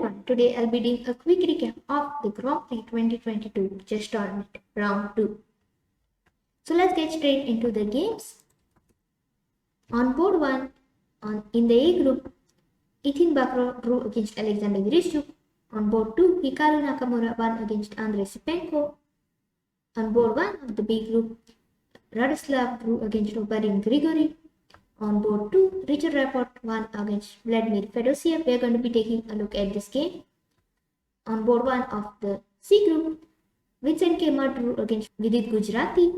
everyone, today I'll be doing a quick recap of the Grand Prix 2022 Chess Tournament Round 2. So let's get straight into the games. On board 1, in the A group, Ethan Bakro drew against Alexander Grishuk. On board 2, Hikaru Nakamura won against Andrei Sipenko. On board 1 of the B group, Radoslav drew against Vadim Grigori. On board 2, Richard Rapport won against Vladimir Fedosiev. We are going to be taking a look at this game. On board 1 of the C group, Vincent Kemar drew against Vidit Gujarati.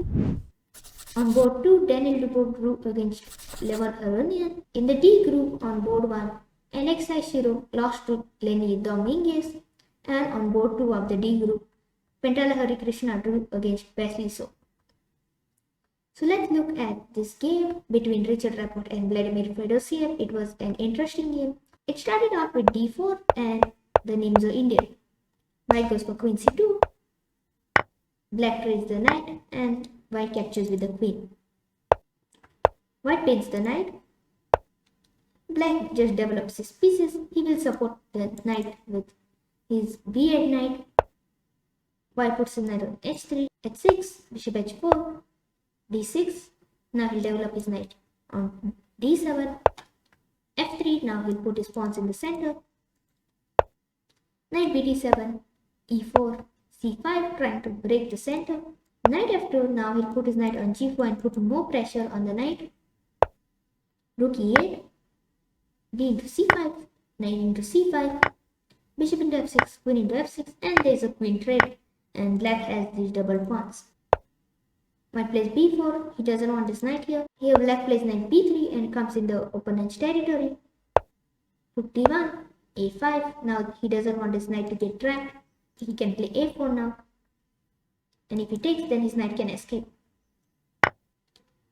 On board 2, Daniel Dubov drew against Levan Aronian. In the D group, on board 1, Alexei Shirov lost to Lenny Dominguez. And on board 2 of the D group, Pentala Harikrishna drew against Basiliso. So let's look at this game between Richard Rapport and Vladimir Fedosiev. It was an interesting game. It started off with d4 and the names are Indian. White goes for queen c2. Black trades the knight and white captures with the queen. White takes the knight. Black just develops his pieces. He will support the knight with his b8 knight. White puts the knight on h3, h6, bishop h4. d6, now he'll develop his knight on d7, f3, now he'll put his pawns in the center, knight bd7, e4, c5, trying to break the center, knight f2, now he'll put his knight on g4 and put more pressure on the knight, rook e8, d into c5, knight into c5, bishop into f6, queen into f6, and there's a queen trade, and black has these double pawns. White plays b4, he doesn't want this knight here. Here black plays knight b3 and comes in the opponent's territory. Rook d1, a5, now he doesn't want his knight to get trapped. He can play a4 now. And if he takes, then his knight can escape.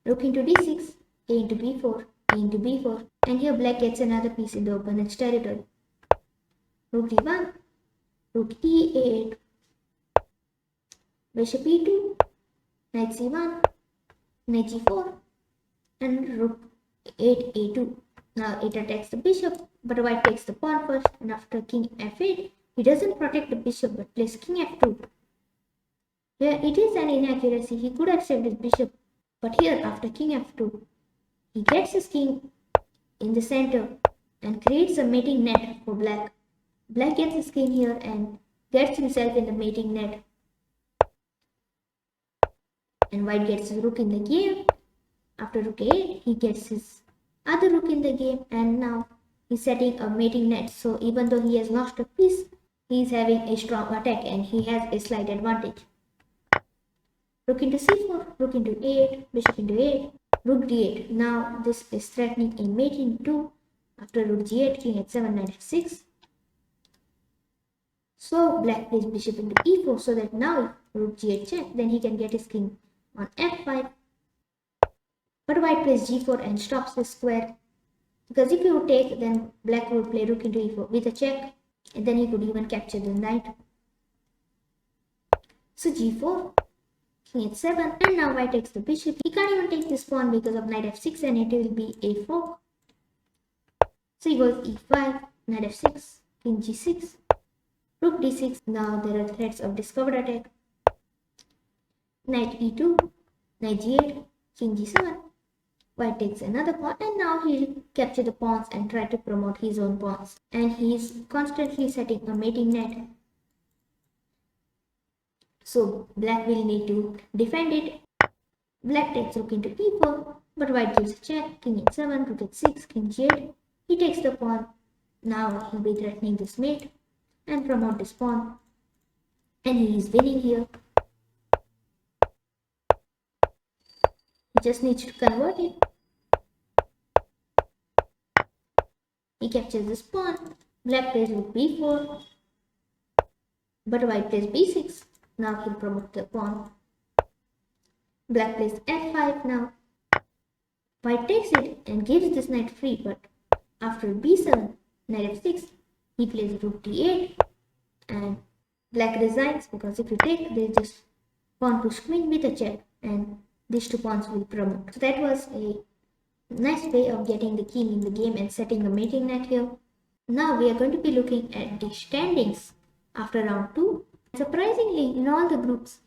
Rook into d6, a into b4, a into b4. And here black gets another piece in the opponent's territory. Rook d1, rook e8, bishop e2, knight c1, knight g4, and rook 8 a2. Now it attacks the bishop, but white takes the pawn first, and after king f8, he doesn't protect the bishop but plays king f2. Here it is an inaccuracy. He could have saved his bishop, but here after king f2, he gets his king in the center and creates a mating net for black. Black gets his king here and gets himself in the mating net. And white gets his rook in the game. After rook a8, he gets his other rook in the game, and now he's setting a mating net. So even though he has lost a piece, he's having a strong attack and he has a slight advantage. Rook into c4, rook into a8, bishop into a8, rook d8. Now this is threatening a mating too. After rook g8, king h7, knight f6. So black plays bishop into e4 so that now if rook g8 check, then he can get his king on f5, but white plays g4 and stops the square, because if he would take, then black would play rook into e4 with a check, and then he could even capture the knight. So g4, king h7, and now white takes the bishop. He can't even take this pawn because of knight f6, and it will be a4. So he goes e5, knight f6, king g6, rook d6. Now there are threats of discovered attack. Knight e2, knight g8, king g7. White takes another pawn, and now he'll capture the pawns and try to promote his own pawns. And he's constantly setting a mating net. So black will need to defend it. Black takes rook into e4, but white gives a check, king h7, rook h6, king g8. He takes the pawn. Now he'll be threatening this mate and promote this pawn. And he is winning here. He just needs to convert it. He captures this pawn. Black plays rook b4, but white plays b6. Now he'll promote the pawn. Black plays f5 now. White takes it and gives this knight free, but after b7, knight f6, he plays rook d8, and black resigns because if you take, they just pawn push queen with a check, and these two pawns will promote. So that was a nice way of getting the king in the game and setting a mating net here. Now we are going to be looking at the standings after round 2. Surprisingly, in all the groups,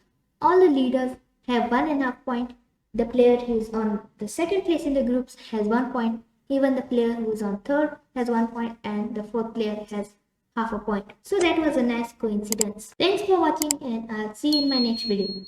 all the leaders have 1.5 points. The player who is on the second place in the groups has 1 point. Even the player who is on third has 1 point, and the fourth player has half a point. So that was a nice coincidence. Thanks for watching, and I'll see you in my next video.